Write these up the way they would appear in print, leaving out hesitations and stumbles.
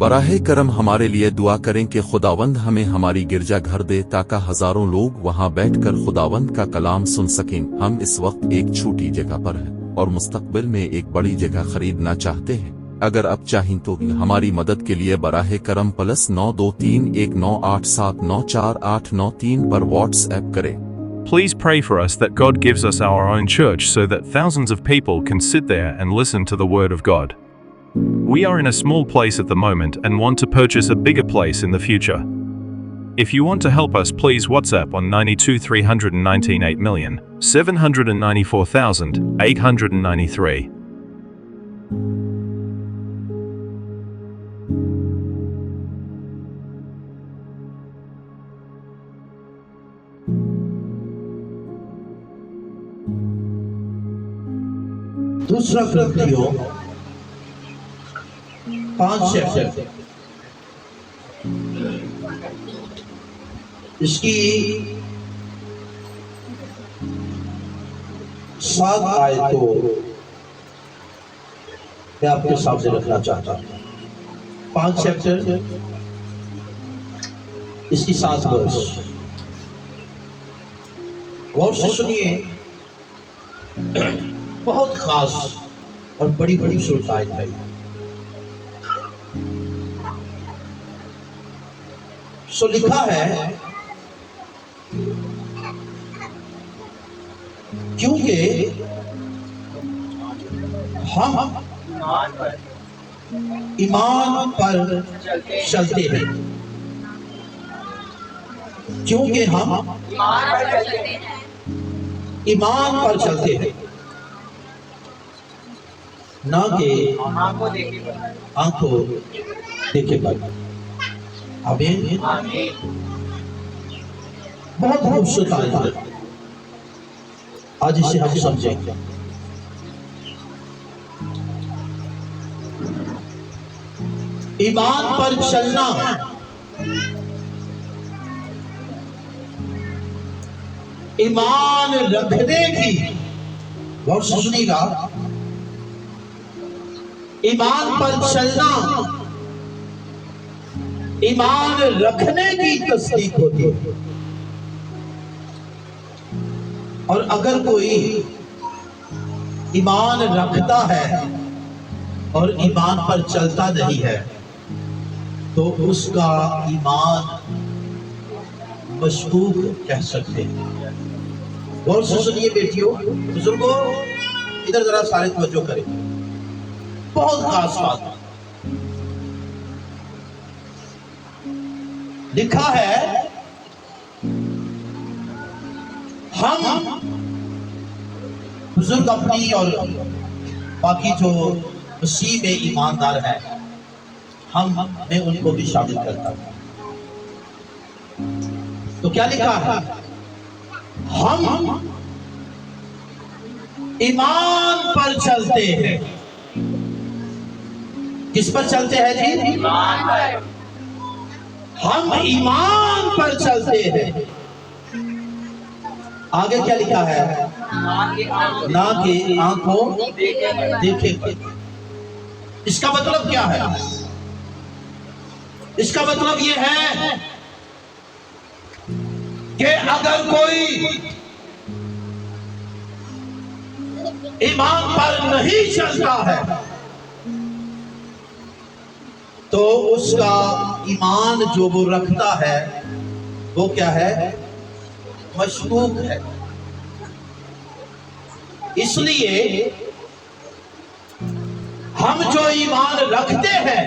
براہ کرم ہمارے لیے دعا کریں کہ خداوند ہمیں ہماری گرجا گھر دے تاکہ ہزاروں لوگ وہاں بیٹھ کر خداوند کا کلام سن سکیں۔ ہم اس وقت ایک چھوٹی جگہ پر ہیں اور مستقبل میں ایک بڑی جگہ خریدنا چاہتے ہیں۔ اگر اب چاہیں تو ہماری مدد کے لیے براہ کرم +923198794893 پر واٹس ایپ کریں۔ Please pray for us that God gives us our own church so that thousands of people can sit there and listen to the Word of God. We are in a small place at the moment and want to purchase a bigger place in the future. If you want to help us, please WhatsApp on 9231987994,893. دوسرا کرنتھیوں 5 chapter, اس کی 7 آیتوں میں آپ کے سامنے رکھنا چاہتا ہوں۔ 5 چیپٹر، اس کی 7 ورس غور سے سنیے۔ بہت خاص اور بڑی بڑی صورت آیت ہے۔ سو لکھا ہے، کیونکہ ہم ایمان پر چلتے ہیں، کیونکہ ہم ایمان پر چلتے ہیں، نہ کہ آنکھوں دیکھے پر۔ آمین۔ بہت خوبصورت آیت ہے، آج اسے ہم سمجھیں گے۔ ایمان پر چلنا ایمان رکھنے کی، غور سے سنیے گا، ایمان پر چلنا ایمان رکھنے کی تصدیق ہوتی ہے۔ اور اگر کوئی ایمان رکھتا ہے اور ایمان پر چلتا نہیں ہے تو اس کا ایمان مشکوک کہہ سکتے ہیں۔ غور سے سنیے بیٹیوں، بزرگوں، ادھر ذرا سارے توجہ کریں، بہت خاص بات لکھا ہے۔ ہم بزرگ اپنی اور باقی جو مسیح میں ایماندار ہیں، میں ان کو بھی شامل کرتا ہوں۔ تو کیا لکھا ہے؟ ہم ایمان پر چلتے ہیں۔ کس پر چلتے ہیں جی؟ ایمان پر۔ ہم ایمان پر چلتے ہیں۔ آگے کیا لکھا ہے؟ نہ کہ آنکھوں دیکھے پر۔ اس کا مطلب کیا ہے؟ اس کا مطلب یہ ہے کہ اگر کوئی ایمان پر نہیں چلتا ہے تو اس کا ایمان جو وہ رکھتا ہے وہ کیا ہے؟ مشکوک ہے۔ اس لیے ہم جو ایمان رکھتے ہیں،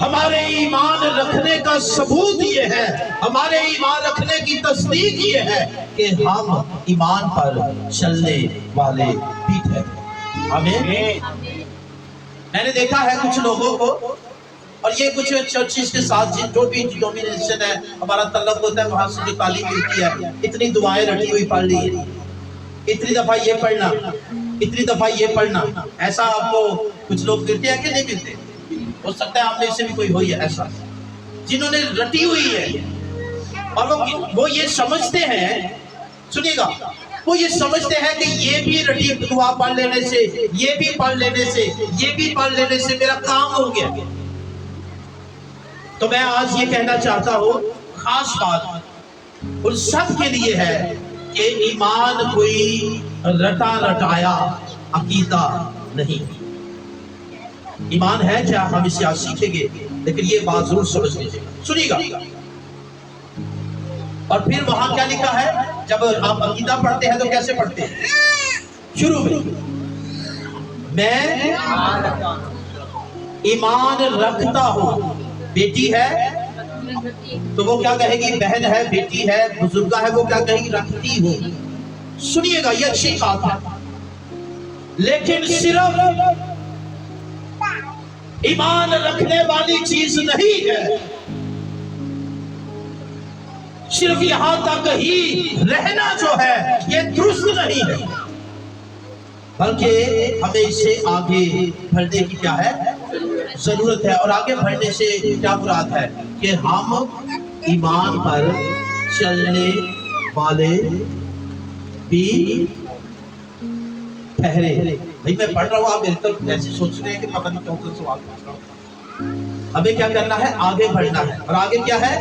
ہمارے ایمان رکھنے کا ثبوت یہ ہے، ہمارے ایمان رکھنے کی تصدیق یہ ہے کہ ہم ایمان پر چلنے والے بھی تھے۔ آمین۔ میں نے دیکھا ہے کچھ لوگوں کو، اور یہ کچھ چرچز کے ساتھ جو بھی ڈومینیشن ہے ہمارا تعلق ہوتا ہے، وہاں سے جو تعلیم ملتی ہے، اتنی دعائیں رٹی ہوئی پڑھ لی، اتنی دفعہ یہ پڑھنا، اتنی دفعہ یہ پڑھنا، ایسا آپ کو کچھ لوگ ملتے ہیں کہ نہیں ملتے؟ ہو سکتا ہے آپ میں سے بھی کوئی ہوئی ہے ایسا، جنہوں نے رٹی ہوئی ہے، اور وہ یہ سمجھتے ہیں، سنیے گا، وہ یہ سمجھتے ہیں کہ یہ بھی رٹی دعا پڑھ لینے سے، یہ بھی پڑھ لینے سے، یہ بھی پڑھ لینے سے میرا کام ہو گیا۔ تو میں آج یہ کہنا چاہتا ہوں، خاص بات ان سب کے لیے ہے کہ ایمان کوئی رٹا رٹایا عقیدہ نہیں۔ ایمان ہے کیا، ہم اسے آج سیکھیں گے، لیکن یہ بات ضرور سمجھ لیجیے، سنیے گا۔ اور پھر وہاں کیا لکھا ہے، جب آپ عقیدہ پڑھتے ہیں تو کیسے پڑھتے ہیں؟ شروع میں ایمان رکھتا ہوں، بیٹی ہے تو وہ کیا کہے گی، بہن ہے، بیٹی ہے، بزرگہ ہے، وہ کیا کہے گی، رکھتی ہوں۔ سنیے گا، یہ اچھی بات ہے، لیکن صرف ایمان رکھنے والی چیز نہیں ہے، صرف یہاں تک ہی رہنا جو ہے یہ درست نہیں ہے، بلکہ ہمیں اس سے آگے بڑھنے کی کیا ہے ضرورت ہے۔ اور آگے بڑھنے سے کیا مراد ہے کہ ہم ایمان پر چلنے والے بھی ٹھہرے۔ بھائی میں پڑھ رہا ہوں، آپ میری طرف ایسے سوچ رہے ہیں کہ پتہ نہیں کیوں سے سوال پوچھ رہا ہوں۔ ہمیں کیا کرنا ہے، آگے بڑھنا ہے، اور آگے کیا ہے،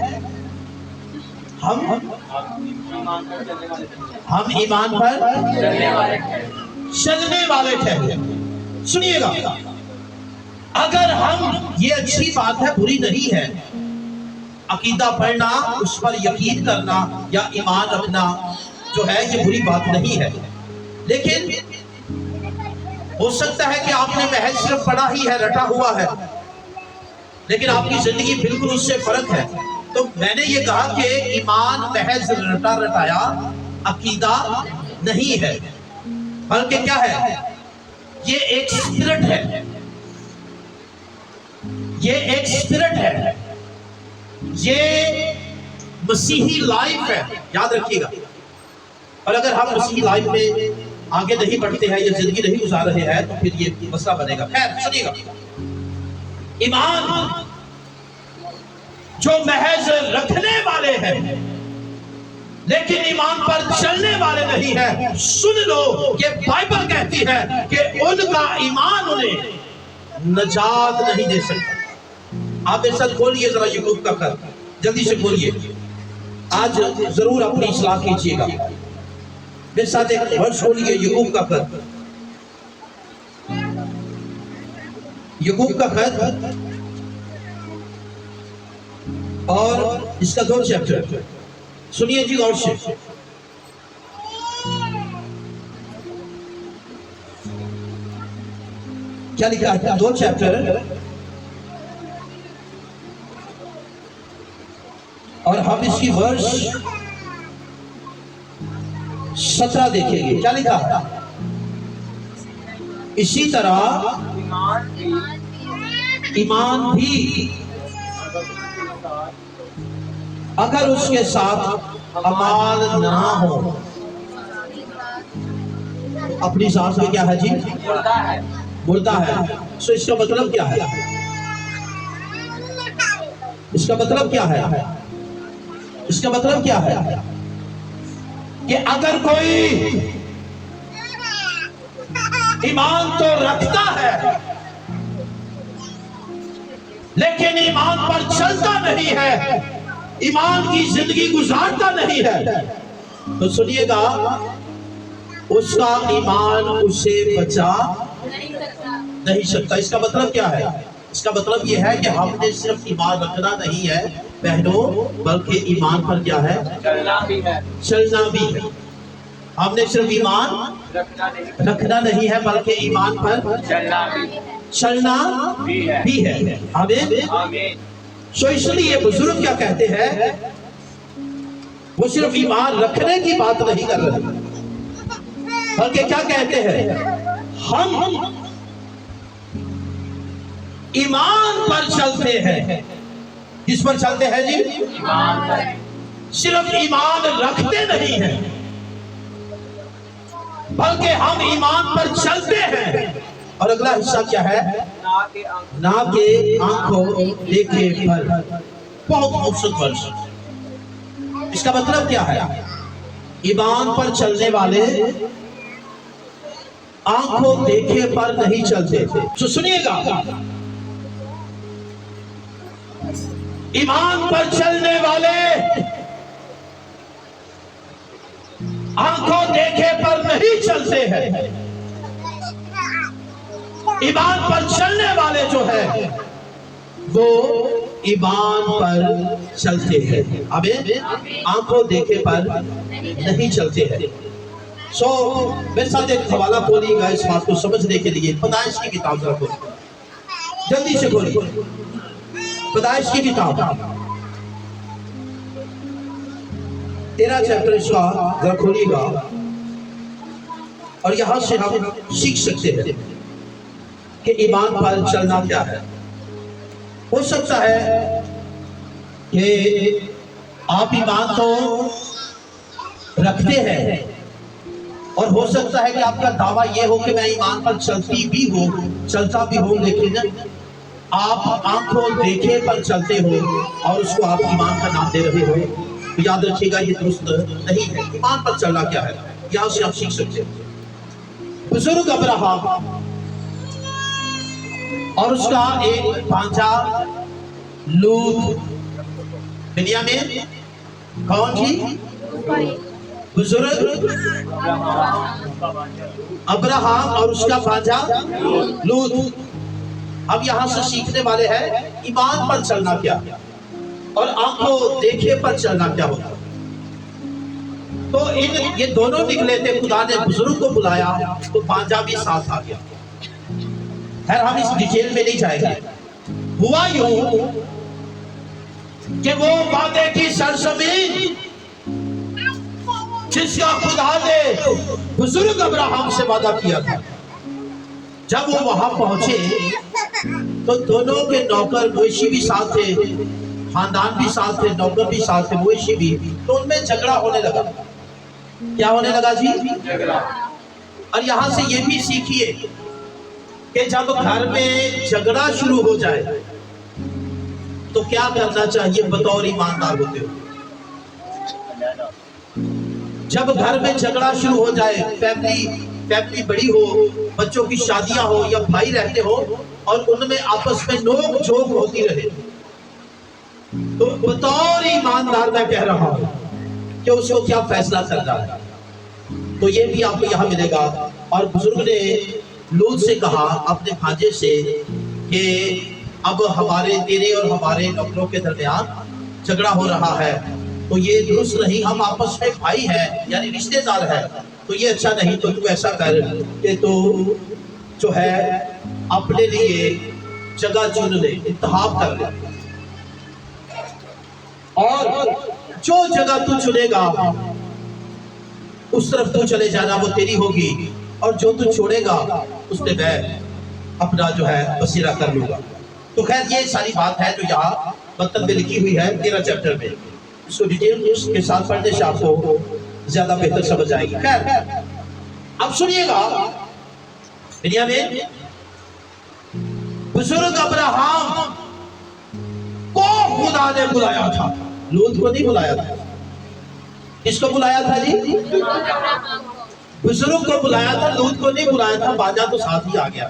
ہم ایمان پر چلنے والے ٹھہرے۔ سنیے گا، اگر ہم، یہ اچھی بات ہے، بری نہیں ہے، عقیدہ پڑھنا، اس پر یقین کرنا یا ایمان رکھنا جو ہے یہ بری بات نہیں ہے، لیکن ہو سکتا ہے کہ آپ نے محض صرف پڑھا ہی ہے، رٹا ہوا ہے، لیکن آپ کی زندگی بالکل اس سے فرق ہے۔ تو میں نے یہ کہا کہ ایمان محض رٹا رٹایا عقیدہ نہیں ہے، بلکہ کیا ہے، یہ ایک اسپرٹ ہے، یہ ایک اسپرٹ ہے، یہ مسیحی لائف ہے، یاد رکھیے گا۔ اور اگر ہم مسیحی لائف میں آگے نہیں بڑھتے ہیں یا زندگی نہیں گزار رہے ہیں تو پھر یہ مسئلہ بنے گا۔ خیر سنیے گا، ایمان جو محض رکھنے والے ہیں لیکن ایمان پر چلنے والے نہیں ہیں، سن لو کہ بائبل کہتی ہے کہ ان کا ایمان انہیں نجات نہیں دے سکتا۔ آپ میرے ساتھ کھولیے ذرا یعقوب کا خط، جلدی سے کھولیے، آج ضرور اپنی اصلاح کیجیے گا۔ میرے ساتھ ایک ورس کھولیے، یعقوب کا خط، یعقوب کا خط، اور اس کا 2 چیپٹر سنیے جی غور سے۔ کیا لکھا ہے؟ 2 چیپٹر، اور ہم اس کی ورس 17 دیکھیں گے۔ کیا لکھا ہے؟ اسی طرح ایمان بھی اگر اس کے ساتھ اعمال نہ ہو، اپنی ذات میں کیا ہے جی، مردہ ہے۔ سو اس کا مطلب کیا ہے، اس کا مطلب کیا ہے، اس کا مطلب کیا ہے کہ اگر کوئی ایمان تو رکھتا ہے لیکن ایمان پر چلتا نہیں ہے، ایمان کی زندگی گزارتا نہیں ہے، تو سنیے گا اس کا ایمان اسے بچا نہیں سکتا۔ اس کا مطلب کیا ہے، اس کا مطلب یہ ہے کہ ہم نے صرف ایمان رکھنا نہیں ہے بہنوں، بلکہ ایمان پر کیا ہے، چلنا بھی ہے۔ ہم نے صرف ایمان رکھنا نہیں ہے بلکہ ایمان پر چلنا بھی ہے۔ آمین۔ سو اس لیے بزرگ کیا کہتے ہیں، وہ صرف ایمان رکھنے کی بات نہیں کر رہے بلکہ کیا کہتے ہیں، ہم ایمان پر چلتے ہیں۔ کس پر چلتے ہیں جی، ایمان پر۔ صرف ایمان رکھتے نہیں ہیں بلکہ ہم ایمان پر چلتے ہیں۔ اور اگلا حصہ کیا ہے، نہ کہ آنکھوں دیکھے پر۔ بہت خوبصورت ورس۔ اس کا مطلب کیا ہے، ایمان پر چلنے والے آنکھوں دیکھے پر نہیں چلتے. تو سنیے گا، ایمان پر چلنے والے آنکھوں دیکھے پر نہیں چلتے ہیں. ایمان پر چلنے والے جو ہے وہ ایمان پر چلتے ہیں. آمین. آنکھوں دیکھے پر نہیں چلتے ہیں. سو میرے ساتھ ایک حوالہ کھولیے گا اس بات کو سمجھنے کے لیے. پیدائش کی کتاب ذرا کھولیے، جلدی سے کھولیے. پیدائش کی کتاب 13 چیپٹر اس کا ذرا کھولیے گا، اور یہاں سے ہم سیکھ سکتے ہیں کہ ایمان پر چلنا کیا ہے. ہو سکتا ہے کہ آپ ایمان تو رکھتے ہیں، اور ہو سکتا ہے کہ آپ کا دعویٰ یہ ہو کہ میں ایمان پر چلتی بھی ہوں، چلتا بھی ہوں، لیکن آپ آنکھوں دیکھے پر چلتے ہو اور اس کو آپ ایمان کا نام دے رہے ہو. تو یاد رکھیے گا یہ درست نہیں ہے. ایمان پر چلنا کیا ہے یہاں سے آپ سیکھ سکتے ہیں. بزرگ ابراہیم اور اس کا ایک بھانجا لوط. بنیامین کون جی؟ بزرگ ابراہیم اور اس کا بھانجا لوط. اب یہاں سے سیکھنے والے ہیں ایمان پر چلنا کیا اور آنکھوں دیکھے پر چلنا کیا ہوتا. تو یہ دونوں نکلے تھے. خدا نے بزرگ کو بلایا تو بھانجا بھی ساتھ آ گیا. خیر ہم اس ڈیٹیل میں نہیں جائیں گے. ہوا یوں کہ وہ وعدے کی سرزمین جس کا خدا نے بزرگ ابراہیم سے وعدہ کیا تھا، جب وہ وہاں پہنچے تو دونوں کے نوکر مویشی بھی ساتھ تھے، خاندان بھی ساتھ تھے، نوکر بھی ساتھ تھے، مویشی بھی. تو ان میں جھگڑا ہونے لگا. کیا ہونے لگا جی؟ جھگڑا. اور یہاں سے یہ بھی سیکھیے کہ جب گھر میں جھگڑا شروع ہو جائے تو کیا کرنا چاہیے بطور ایماندار ہوتے ہو. جب گھر میں جھگڑا شروع ہو جائے، فیملی بڑی ہو، بچوں کی شادیاں ہو یا بھائی رہتے ہو اور ان میں آپس میں نوک جھوک ہوتی رہے، تو بطور ایماندار میں کہہ رہا ہوں کہ اس کو کیا فیصلہ کرنا ہے. تو یہ بھی آپ کو یہاں ملے گا. اور بزرگ نے لوط سے کہا اپنے بھانجے سے کہ اب ہمارے تیرے اور ہمارے نوکروں کے درمیان جھگڑا ہو رہا ہے، تو یہ درست نہیں. ہم آپس میں بھائی ہیں، یعنی رشتے دار ہیں، تو یہ اچھا نہیں. تو تو ایسا کر کہ تو جو ہے اپنے لیے جگہ چن لے، انتخاب کر لے، اور جو جگہ تو چنے گا اس طرف تو چلے جانا، وہ تیری ہوگی، اور جو تو چھوڑے گا اس میں میں اپنا جو ہے بسیرا کر لوں گا. تو خیر یہ ساری بات ہے جو یہاں متن میں لکھی ہوئی ہے 13 چیپٹر میں. اس کو ڈیٹیل اس کے ساتھ پڑھنے سے آپ کو زیادہ بہتر سمجھ آئے گی. خیر اب سنیے گا. بنیامین بزرگ ابراہیم کو خدا نے بلایا تھا، لوط کو نہیں بلایا تھا. کس کو بلایا تھا جی؟ بزرگ کو بلایا تھا، لوط کو نہیں بلایا تھا. بھانجا تو ساتھ ہی آ گیا.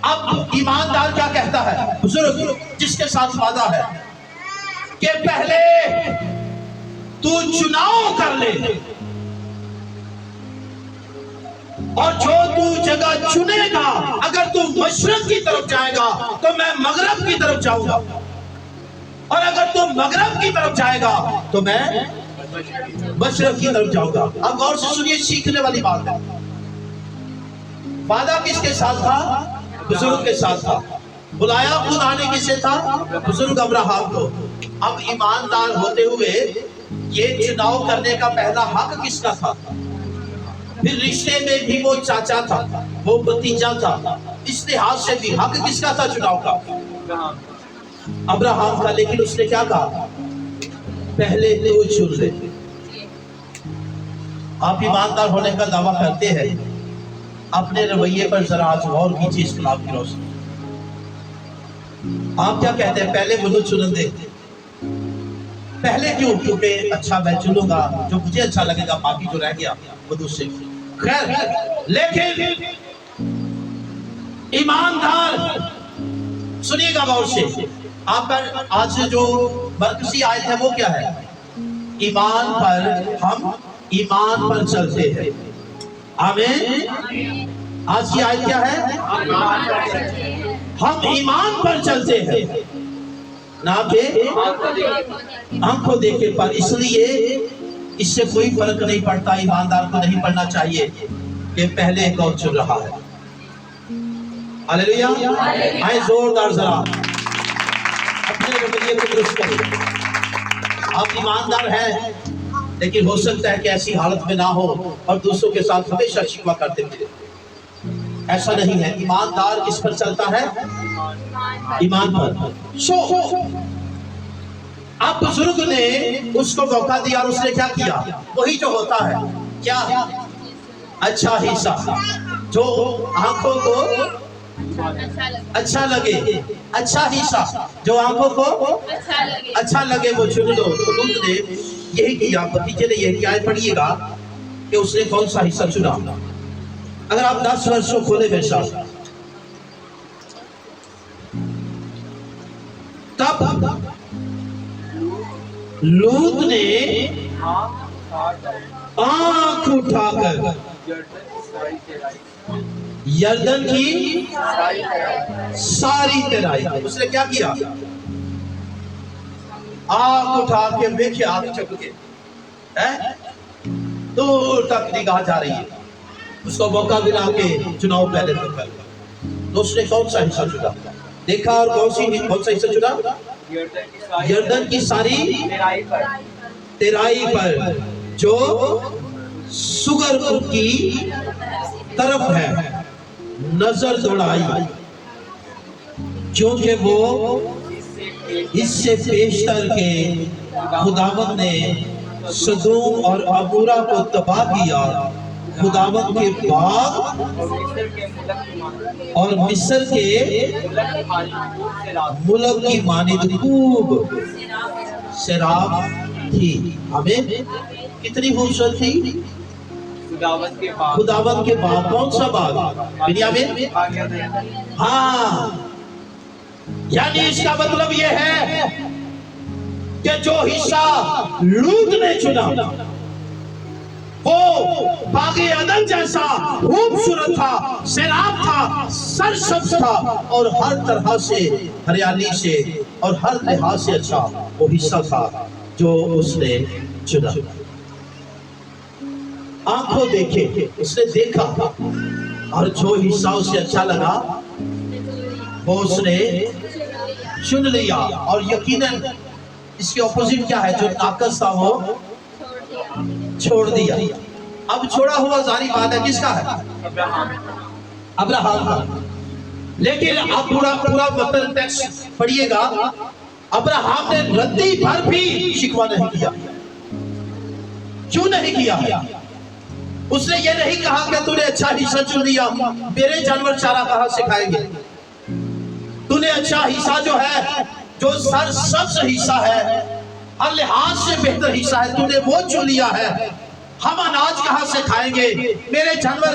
اب ایماندار کیا کہتا ہے؟ بزرگ جس کے ساتھ وعدہ ہے کہ پہلے تو چناؤ کر لے، اور جو تو جگہ چنے گا، اگر تو مشرق کی طرف جائے گا تو میں مغرب کی طرف جاؤں گا، اور اگر تو مغرب کی طرف جائے گا تو میں مشرق کی طرف جاؤں گا. اب غور سے سنیے، سیکھنے والی بات ہے. وعدہ کس کے ساتھ تھا؟ بزرگ کے ساتھ تھا. بلایا خدا نے کسے تھا؟ بزرگ ابراہیم کو. اب ایماندار ہوتے ہوئے یہ چناؤ کرنے کا پہلا حق کس کا تھا؟ پھر رشتے میں بھی وہ چاچا تھا، وہ بھتیجا تھا، اس لحاظ سے بھی حق کس کا تھا چناؤ کا؟ ابراہیم کا. لیکن اس نے کیا کہا؟ پہلے تو چن لے. آپ ایماندار ہونے کا دعویٰ کرتے ہیں، اپنے رویے پر ذرا آج غور کیجیے اس کلام کی روشنی. آپ کیا کہتے ہیں؟ پہلے مجھے چن دے، पहले क्यों? क्योंकि अच्छा मैं चुनूंगा जो मुझे अच्छा लगेगा, बाकी जो रह गया वो दूसरे। खैर, लेकिन ईमानदार, सुनिएगा गौर से, आप पर आज जो बरकसी आयत है वो क्या है? ईमान पर, हम ईमान पर चलते हैं। आमीन। आज की आयत क्या है? हम ईमान पर चलते हैं, ना कि आंखों देखे पर। इसलिए इससे कोई फर्क नहीं पड़ता, ईमानदार को नहीं पढ़ना चाहिए कि पहले कौन चुन रहा है। हालेलुया। आए जोरदार जरा अपने रवैये को दुरुस्त करें। आप ईमानदार हैं, लेकिन हो सकता है कि ऐसी हालत में ना हो और दूसरों के साथ हमेशा शिकवा करते फिरे। ऐसा नहीं है। ईमानदार किस पर चलता है? ईमान पर। अब बुजुर्ग ने उसको मौका दिया और उसने क्या किया? वही जो होता है, क्या? अच्छा हिस्सा, जो आंखों को अच्छा लगे। अच्छा हिस्सा जो आंखों को अच्छा लगे वो चुन लो। तो लूत ने यही किया, भतीजे ने यही किया। पढ़िएगा कि उसने कौन सा हिस्सा चुना। अगर आप 10 वर्षों खोले मेरे साथ, तब लूत ने आंख उठाकर यरदन की सारी तराई, उसने क्या किया? आंख उठा के देखे, आंख चपके, दूर तक निगाह जा रही है। उसको मौका मिला के चुनाव पहले तो पहले। तो उसने कौन सा हिस्सा चुना? देखा और कौन सा हिस्सा चुना? यरदन की सारी तेराई पर, जो सुगर की तरफ है, नजर दौड़ाई, क्योंकि वो इससे पेशतर के खुदावंद ने सदोम और अमोरा को तबाह किया। खुदावंद के बाग और मिस्र के मुल्क की मानिंद खूब शराब थी। हमें कितनी खूबसूरत थी? खुदावंद के बाग। कौन सा बाग? बिन्यामीन। हाँ, यानी इसका मतलब यह है कि जो हिस्सा लूत ने चुना वो बागे अदन जैसा खूबसूरत था, सैराब था, सरसब्ज था और हर तरह से हरियाली से और हर लिहाज से अच्छा वो हिस्सा था जो उसने चुना। आंखों देखे, उसने देखा और जो हिस्सा उसे अच्छा लगा वो उसने चुन लिया। और यकीनन इसके ऑपोजिट क्या है? जो नाकस था वो छोड़ दिया। अब छोड़ा हुआ जारी बात है किसका है? अब्राहम का। लेकिन आप पूरा मतलब टेक्स्ट पढ़िएगा, अब्राहम ने रत्ती भर भी शिकवा नहीं किया। क्यों नहीं किया? उसने ये नहीं कहा कि तूने अच्छा हिस्सा चुन लिया, मेरे जानवर चारा कहां से खाएंगे? तूने अच्छा हिस्सा जो है, जो सरसब्ज हिस्सा है, हर लिहाज से बेहतर हिस्सा है, तूने वो चुन लिया है। हम अनाज कहां से खाएंगे? मेरे जानवर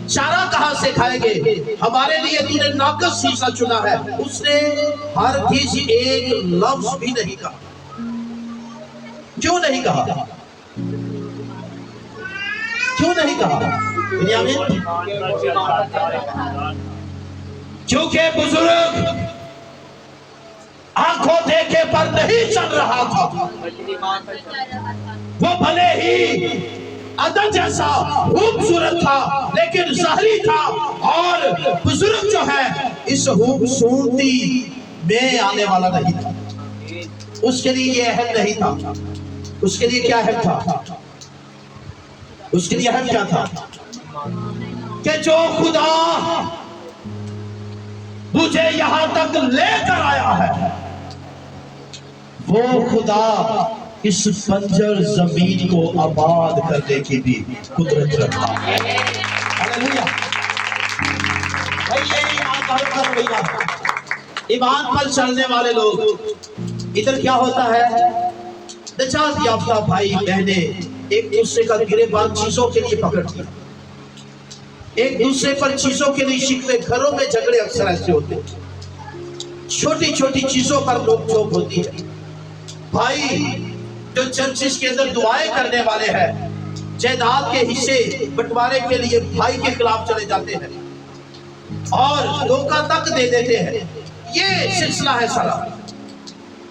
चारा कहां से खाएंगे? हमारे लिए तूने नाकस हिस्सा चुना है। उसने हर किसी एक लफ्ज भी नहीं कहा। क्यों नहीं कहा? क्यों नहीं कहा? क्योंकि बुजुर्ग आंखों देखे पर नहीं चल रहा था। वो भले ही अदन जैसा खूबसूरत था, लेकिन ज़ाहिरी था। और बुजुर्ग जो है इस खूबसूरती में आने वाला नहीं था। उसके लिए ये अहम नहीं था। उसके लिए क्या अहम था? उसके लिए अहम क्या था? कि जो खुदा मुझे यहां तक लेकर आया है, वो खुदा इस बंजर जमीन को आबाद करने की भी कुदरत रखता है। हालेलुया। भाई ये ईमानदारों का रवैया है। ईमान पर चलने वाले लोग। इधर क्या होता है? निजात याफ्ता भाई बहने एक दूसरे का गिरेबान चीजों के लिए पकड़ लिया, एक दूसरे पर चीजों के लिए शिकवे, घरों में झगड़े अक्सर ऐसे होते हैं, छोटी छोटी चीजों पर नोक झोंक होती है। भाई जो चर्चिस के अंदर दुआएं करने वाले हैं, जायदाद के हिस्से बंटवारे के लिए भाई के खिलाफ चले जाते हैं और धोखा तक दे देते हैं। ये सिलसिला है सारा,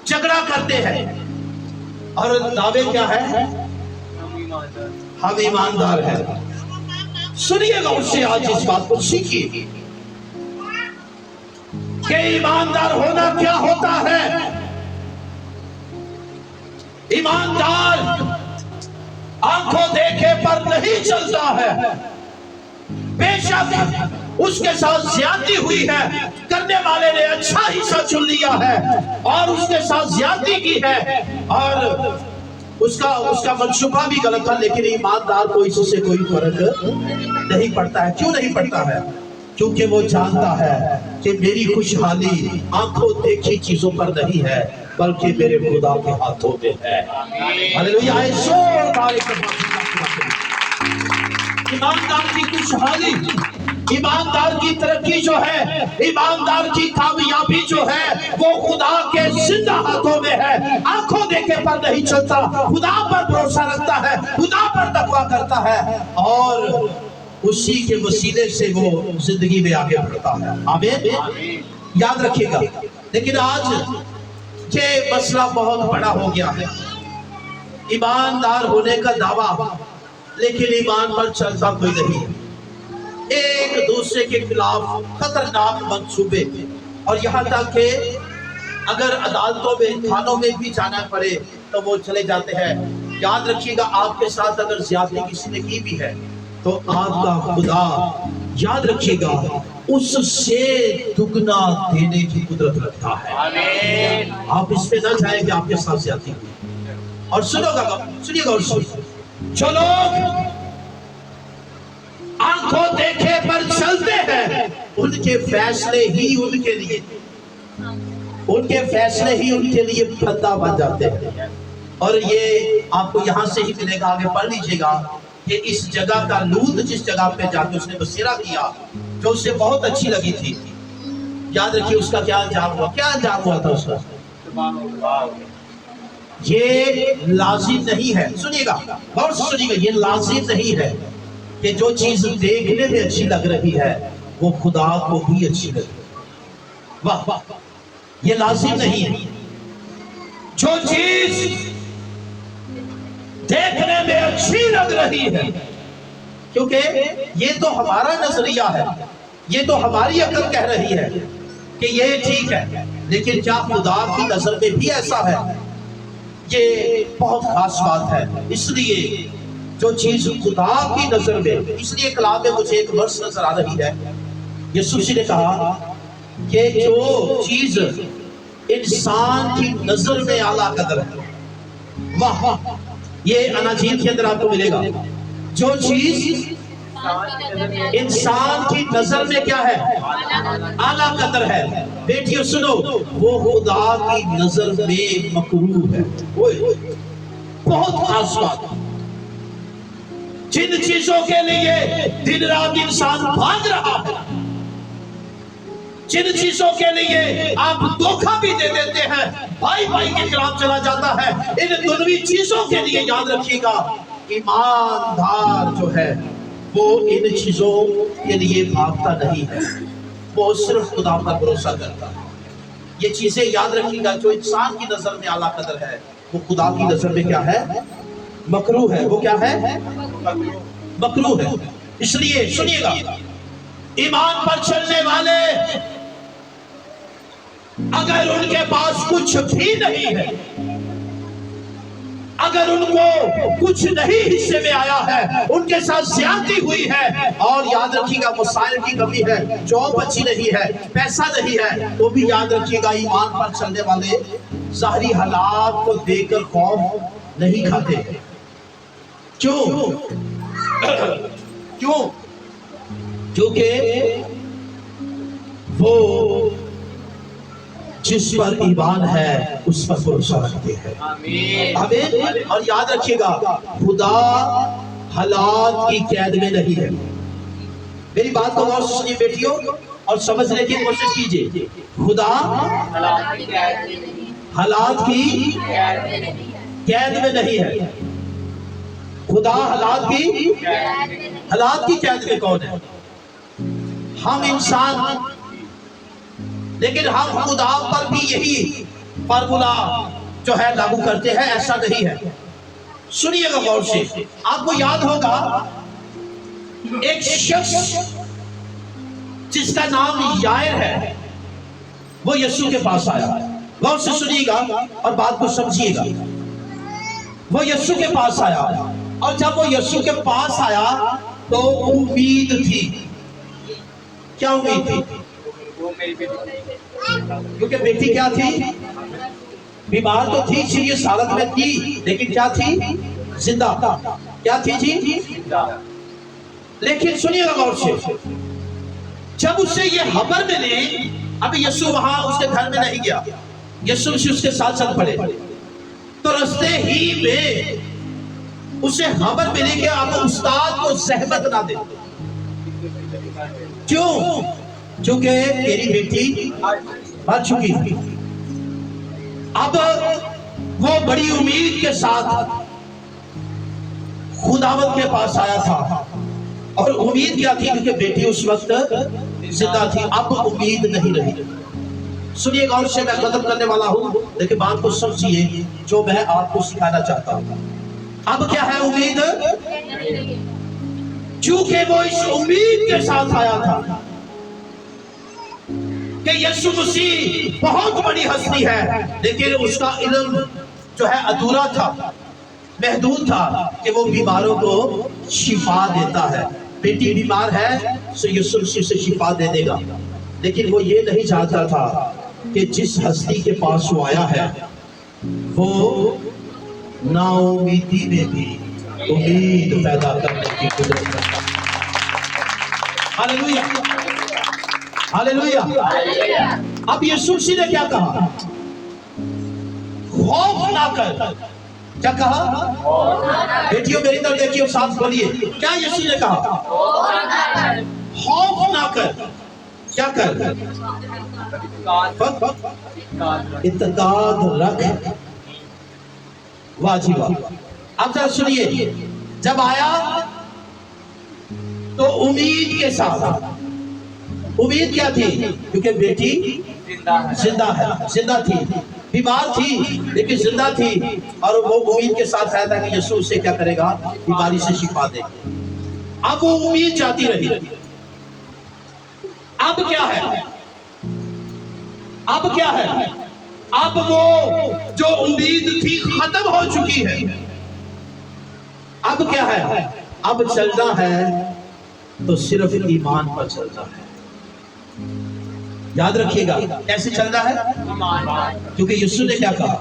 झगड़ा करते हैं और दावे क्या है, हम ईमानदार हैं। सुनिएगा उससे आज इस बात को सीखिए कि ईमानदार होना क्या होता है। ईमानदार आंखों देखे पर नहीं चलता है। बेशक उसके साथ ज्यादती हुई है, करने वाले ने अच्छा हिस्सा चुन लिया है और उसके साथ ज्यादती की है और उसका मंसूबा भी गलत था, लेकिन ईमानदार को इससे कोई फर्क नहीं पड़ता है। क्यों नहीं पड़ता है? क्योंकि वो जानता है कि मेरी खुशहाली आंखों देखी चीजों पर नहीं है, बल्कि मेरे खुदा के हाथों में है। हालेलुया। ईमानदार की खुशहाली, ईमानदार की तरक्की जो है, ईमानदार की कामयाबी जो है, वो खुदा के जिंदा हाथों में है। आंखों देखे पर नहीं चलता, खुदा पर भरोसा रखता है, खुदा पर तकवा करता है और उसी के वसीले से वो जिंदगी में आगे बढ़ता है। आमीन। याद रखिएगा। लेकिन आज ये मसला बहुत बड़ा हो गया है, ईमानदार होने का दावा, लेकिन ईमान पर चलता कोई नहीं। एक दूसरे के खिलाफ खतरनाक मंसूबे, और यहाँ तक कि अगर अदालतों में, थानों में भी जाना पड़े तो वो चले जाते हैं। याद रखिएगा, आपके साथ अगर ज्यादती किसी ने की भी है तो आपका खुदा, याद रखिएगा, उससे दुगना देने की कुदरत रखता है। आमीन। आप इस पे ना जाएं कि आपके साथ ज्यादती हुई। और सुनिएगा और जो लोग आंखों देखे पर चलते हैं, उनके फैसले ही उनके लिए फंदा बन जाते हैं। और ये आपको यहां से ही मिलेगा, आगे पढ़ लीजिएगा कि इस जगह का लूत जिस जगह पे जाके उसने बसेरा किया, जो उसे बहुत अच्छी लगी थी, याद रखिए उसका क्या अंजाम हुआ था उसका। ये लाजिम नहीं है, सुनिएगा, गौर से सुनिएगा, ये लाजिम नहीं है कि जो चीज देखने में अच्छी लग रही है वो खुदा को भी अच्छी लगे। वाह वाह, ये लाजिम नहीं है। जो चीज देखने में अच्छी लग रही है, क्योंकि ये तो हमारा नजरिया है, ये तो हमारी अकल कह रही है कि ये ठीक है, लेकिन क्या खुदा की नजर में भी ऐसा है? ये बहुत खास बात है। इसलिए जो चीज खुदा की नजर में, इसलिए कलाम में मुझे एक वर्स नजर आ रही है, यीशु जी ने कहा कि जो चीज इंसान की नजर में आला कदर है, वाह वाह, ये अनाजील के अंदर आपको मिलेगा। जो चीज इंसान की नजर में क्या है, आला कदर है, बेटियों सुनो, वो खुदा की नजर में मकरूह है। बहुत खास बात। जिन चीजों के लिए दिन रात इंसान भाग रहा है, जिन चीजों के लिए आप धोखा भी दे देते हैं, भाई भाई के खिलाफ चला जाता है, इन दुनियावी चीजों के लिए याद रखिएगा, ईमानदार जो है वो इन चीजों के लिए भागता नहीं है, वो सिर्फ खुदा पर भरोसा करता है। ये चीजें याद रखिएगा, जो इंसान की नजर में आला कदर है, वो खुदा की नजर में क्या है, मकरूह है। वो क्या है, मकरूह है। इसलिए सुनिएगा, ईमान पर चलने वाले अगर उनके पास कुछ भी नहीं है, अगर उनको कुछ नहीं हिस्से में आया है, उनके साथ ज्यादती हुई है, और याद रखिएगा वसाइल की कमी है, जॉब अच्छी नहीं है, पैसा नहीं है, तो भी याद रखिएगा ईमान पर चलने वाले ज़ाहिरी हालात को देखकर खौफ नहीं खाते। क्यों? क्यों? क्योंकि वो जिस पर ईमान है उस पर भरोसा रखते हैं। आमीन। और याद रखिएगा, खुदा हालात की कैद में नहीं है। मेरी बात को गौर से सुनिए बेटियों, और समझने की कोशिश कीजिए। खुदा हालात की कैद में नहीं है। खुदा हालात की कैद में कौन है? हम इंसान, लेकिन हम खुदा पर भी यही फार्मूला जो है लागू करते हैं, ऐसा नहीं है। सुनिएगा गौर से, आपको याद होगा एक शख्स जिसका नाम यायर है, वो यीशु के पास आया। गौर से सुनिएगा और बात को समझिएगा। वो यीशु के पास आया, और जब वो यीशु के पास आया तो उम्मीद थी। क्या उम्मीद थी? क्योंकि बेटी क्या थी? बीमार तो थी, सीरियस हालत में थी, लेकिन क्या थी? जिंदा। क्या थी जी? लेकिन सुनिएगा गौर से, जब उससे ये खबर मिली, अभी यीशु वहां उसके घर में नहीं गया, यीशु से उसके साथ चल पड़े, तो रास्ते ही में उसे खबर मिली कि आप उस्ताद को जहमत ना दे। क्यों? क्योंकि मेरी बेटी मर चुकी थी। अब वो बड़ी उम्मीद के साथ खुदावंद के पास आया था, और उम्मीद क्या थी? क्योंकि बेटी उस वक्त जिंदा थी। अब उम्मीद नहीं रही। सुनिए गौर से, मैं खत्म करने वाला हूं, लेकिन बात को समझिए जो मैं आपको सिखाना चाहता हूं। अब क्या है? उम्मीद। क्योंकि वो इस उम्मीद के साथ आया था कि यीशु मसीह बहुत बड़ी हस्ती है, लेकिन उसका इल्म जो है अधूरा था, महदूद था, कि वो बीमारों को शिफा देता है। बेटी बीमार है तो यीशु मसीह से शिफा दे देगा, लेकिन वो ये नहीं चाहता था कि जिस हस्ती के पास वो आया है वो नाउमीदी में भी उम्मीद पैदा करने की कुदरत रखता है। Hallelujah, hallelujah. अब यीशु मसीह ने क्या कहा? खौफ ना कर। क्या कहा? बेटियों मेरी तरफ देखिए, साथ बोलिए, क्या यीशु ने कहा? खौफ ना कर। क्या कर? इत्तेकाद रख। वाह जी वाह। अब जरा सुनिए, जब आया तो उम्मीद के साथ। उम्मीद क्या थी? क्योंकि बेटी जिंदा है, जिंदा थी, बीमार थी लेकिन जिंदा थी, और वो उम्मीद के साथ आया था कि यीशु उसे क्या करेगा? बीमारी से शिफा दे। अब वो उम्मीद जाती रही। अब क्या है? अब क्या है? अब वो जो उम्मीद थी खत्म हो चुकी है। अब क्या है? अब चलना है तो सिर्फ ईमान पर चलना है। याद रखिएगा, कैसे चलना है? क्योंकि यीशु ने क्या कहा?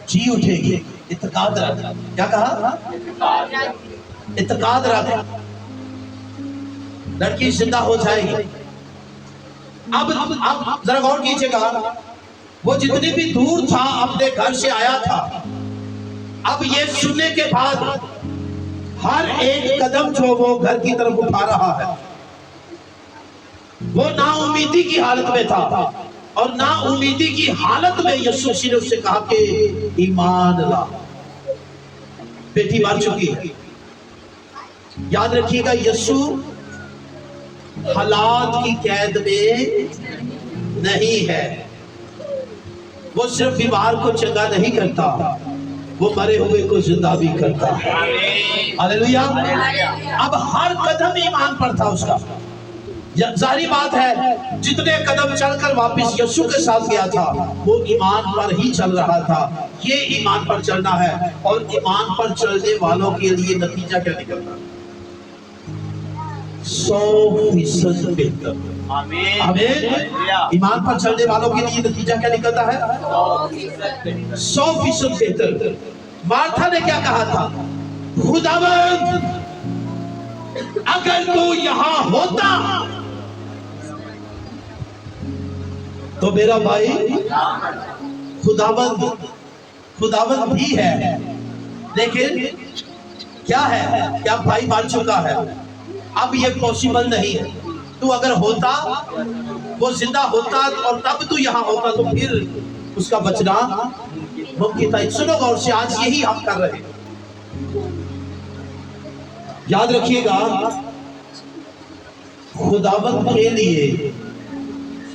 जी उठेगी, इत्तेकाद रख। क्या कहा? इत्तेकाद रख, लड़की जिंदा हो जाएगी। अब जरा गौर कीजिएगा, वो जितनी भी दूर था अपने घर से आया था, अब ये सुनने के बाद हर एक कदम जो वो घर की तरफ उठा रहा है, वो नाउमीदी की हालत में था, और नाउमीदी की हालत में यीशु मसीह ने उससे कहा कि ईमान ला। बेटी मर चुकी है। याद रखिएगा, यीशु हालात की कैद में नहीं है। वो सिर्फ बीमार को चंगा नहीं करता, वो मरे हुए को जिंदा भी करता है। हालेलुया। अब हर कदम ईमान पर था उसका। जाहिर बात है, जितने कदम चलकर वापस यीशु के साथ गया था, वो ईमान पर ही चल रहा था। ये ईमान पर चलना है, और ईमान पर चलने वालों के लिए नतीजा क्या निकलता? 100% बेहतर। आमीन। ईमान पर चलने वालों के लिए नतीजा क्या निकलता है? 100% बेहतर। मार्था ने क्या कहा था? खुदावंद, अगर तू यहां होता तो मेरा भाई खुदावंद भी है, लेकिन क्या है, क्या भाई मान चुका है। अब ये पॉसिबल नहीं है। तू अगर होता, वो जिंदा होता और तब तू यहाँ होता तो फिर उसका बचना मुमकिन था। सुनो गौर से, आज यही हम कर रहे हैं। याद रखिएगा, खुदावंद के लिए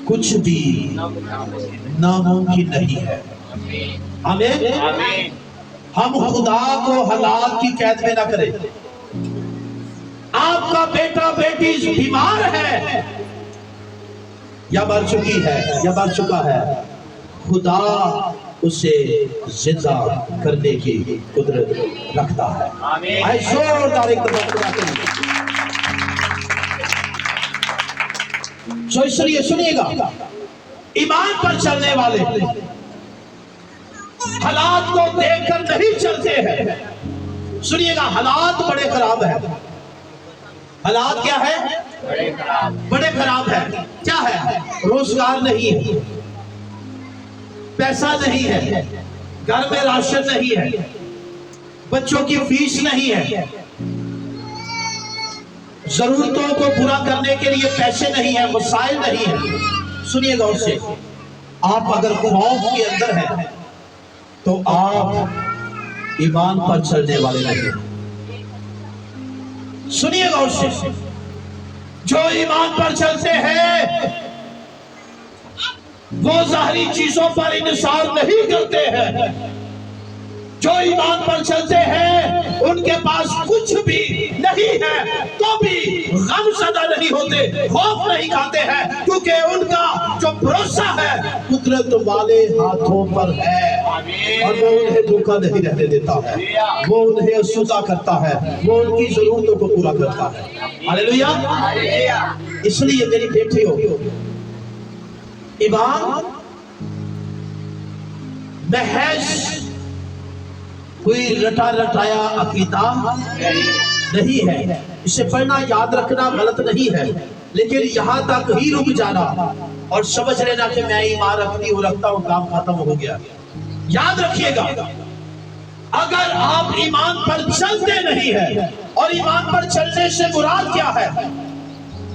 कुछ भी नामुमकिन नहीं है। आमीन। हम खुदा को हालात की कैद में ना करें। आपका बेटा बेटी बीमार है या मर चुकी है या मर चुका है, खुदा उसे जिंदा करने की कुदरत रखता है। आए जोरदार एक दफा खुदा के लिए। तो इसलिए सुनिएगा, ईमान पर चलने वाले हालात को देखकर नहीं चलते हैं। सुनिएगा, हालात बड़े खराब है। हालात क्या है? बड़े खराब है। क्या है? रोजगार नहीं है, पैसा नहीं है, घर में राशन नहीं है, बच्चों की फीस नहीं है, जरूरतों को पूरा करने के लिए पैसे नहीं है, वसाइल नहीं है। सुनिएगा उससे, आप अगर खौफ के अंदर हैं तो आप ईमान पर चलने वाले नहीं। सुनिएगा उससे, जो ईमान पर चलते हैं वो ज़ाहिरी चीजों पर इंसार नहीं करते हैं। जो ईमान पर चलते हैं उनके पास कुछ भी नहीं है तो भी गम ज़दा नहीं होते, खौफ नहीं खाते हैं, क्योंकि उनका जो भरोसा है कुदरत वाले हाथों पर है और वो उन्हें धोखा नहीं रहने देता है, वो उन्हें आसूदा करता है, वो उनकी जरूरतों को पूरा करता है। हालेलुया। इसलिए मेरी बेटियों, ईमान महज कोई रटा रटाया अकीदा नहीं है। इसे पढ़ना याद रखना गलत नहीं है, लेकिन यहाँ तक ही रुक जाना और समझ लेना कि मैं ईमान रखती हूँ, रखता हूँ, काम खत्म हो गया। याद रखिएगा, अगर आप ईमान पर चलते नहीं है, और ईमान पर चलने से मुराद क्या है?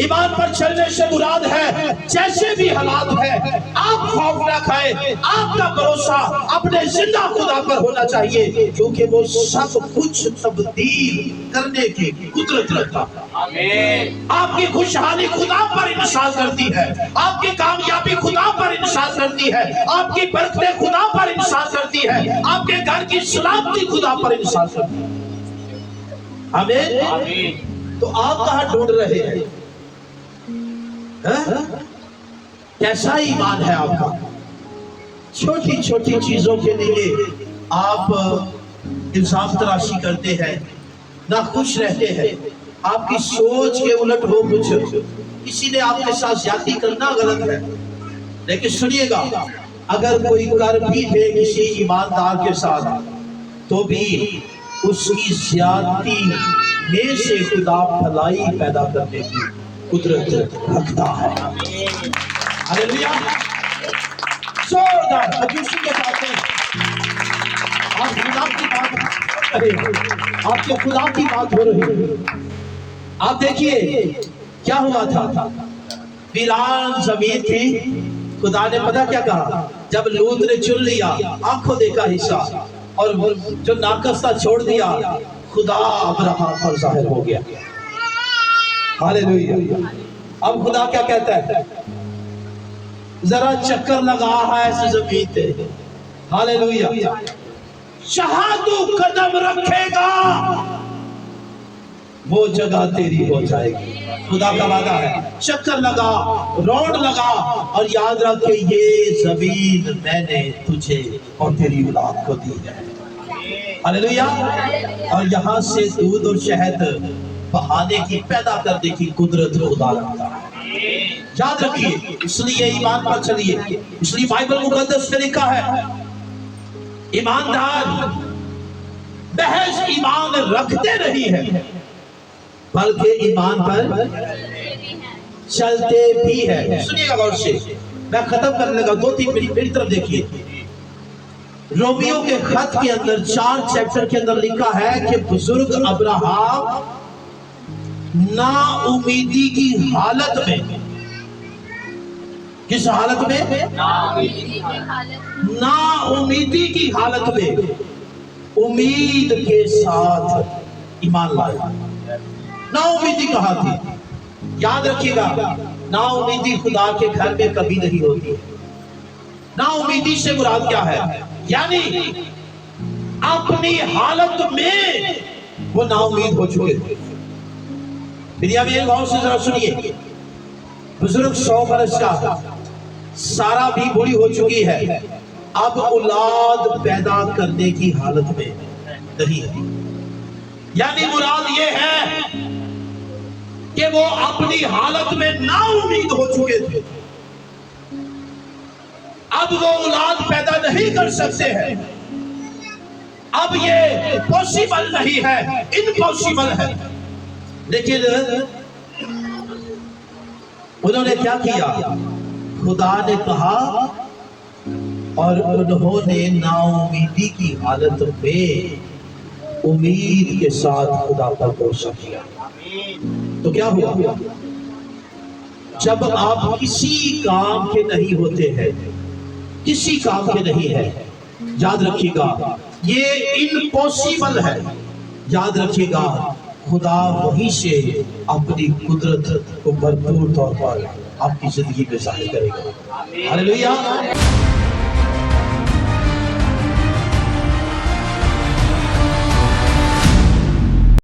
ईमान पर चलने से मुराद है जैसे भी हालात है आप खौफ ना खाए, आपका भरोसा अपने जिंदा खुदा पर होना चाहिए, क्योंकि वो सब कुछ तब्दील करने की कुदरत रखता है। आपकी खुशहाली खुदा पर इंसार करती है, आपकी कामयाबी खुदा पर इंसार करती है, आपकी बरकतें खुदा पर इंसार करती है, आपके घर की सलामती खुदा पर इंसार करती है। आमीन। तो आप कहाँ ढूंढ रहे हैं? कैसा ईमान है आपका? छोटी छोटी चीजों के लिए आप इंसाफ तराशी करते हैं, ना खुश रहते हैं, आपकी सोच के उलट हो कुछ, किसी ने आपके साथ ज्यादती करना गलत है। लेकिन सुनिएगा, अगर कोई कर भी दे किसी ईमानदार के साथ तो भी उसकी ज्यादती में से खुदा भलाई पैदा करने की कुदरत रखता है। हालेलुया। जोरदार अजूसी के साथ आप खुदा की बात कर रहे हैं, आपके खुदा की बात हो रही है। आप देखिए क्या हुआ था, वीरान जमीन थी। खुदा ने पता क्या कहा, जब लूत ने चुन लिया आंखों देखा हिस्सा और जो नाकस था छोड़ दिया, खुदा अब्राहम पर जाहिर हो गया। हालेलुया। अब खुदा क्या कहता है, जरा चक्कर लगा है इस जमीन पे। हालेलुया। जहां तू कदम रखेगा वो जगह तेरी हो जाएगी। खुदा का वादा है। चक्कर लगा, रोड लगा और याद रख के ये जमीन मैंने तुझे और तेरी औलाद को दी है। हालेलुया। और यहाँ से दूध और शहद बहाने की, पैदा करने की कुदरत खुदा रखता है। याद रखिए, इसलिए ईमान पर चलिए। इसलिए बाइबल मुकद्दस में लिखा है, ईमानदार महज ईमान रखते नहीं है बल्कि ईमान पर चलते भी है। सुनिएगा गौर से, میں ختم کرنے لگا, 2-3 منٹ میری طرف دیکھیے. رومیو کے خط کے اندر 4 چیپٹر کے اندر لکھا ہے کہ بزرگ ابراہیم نا امیدی کی حالت میں, کس حالت میں؟ نا امیدی کی حالت میں امید کے ساتھ ایمان لایا. نا امیدی کہاں تھی؟ یاد رکھیے گا, نا امیدی خدا کے گھر میں کبھی نہیں ہوتی. نا امیدی سے مراد کیا ہے؟ یعنی اپنی حالت میں وہ نا امید ہو چکے تھے. بنیامین غور سے ذرا سنیے, بزرگ 100 برس کا, سارا بھی بوڑھی ہو چکی ہے, اب اولاد پیدا کرنے کی حالت میں نہیں ہے. یعنی مراد یہ ہے کہ وہ اپنی حالت میں نا امید ہو چکے تھے, اب وہ اولاد پیدا نہیں کر سکتے ہیں. اب یہ پوسیبل نہیں ہے, امپوسیبل ہے. لیکن انہوں نے کیا کیا؟ خدا نے کہا اور انہوں نے نا امیدی کی حالت میں امید کے ساتھ خدا پر بھروسہ کیا. تو کیا ہوا؟ جب آپ کسی کام کے نہیں ہوتے ہیں, کسی کام کے نہیں ہے, یاد رکھیے گا یہ امپوسیبل ہے, یاد رکھیے گا خدا وہیں سے اپنی قدرت کو بھرپور طور پر آپ کی زندگی میں ظاہر کرے گا. ہاللیلویہ.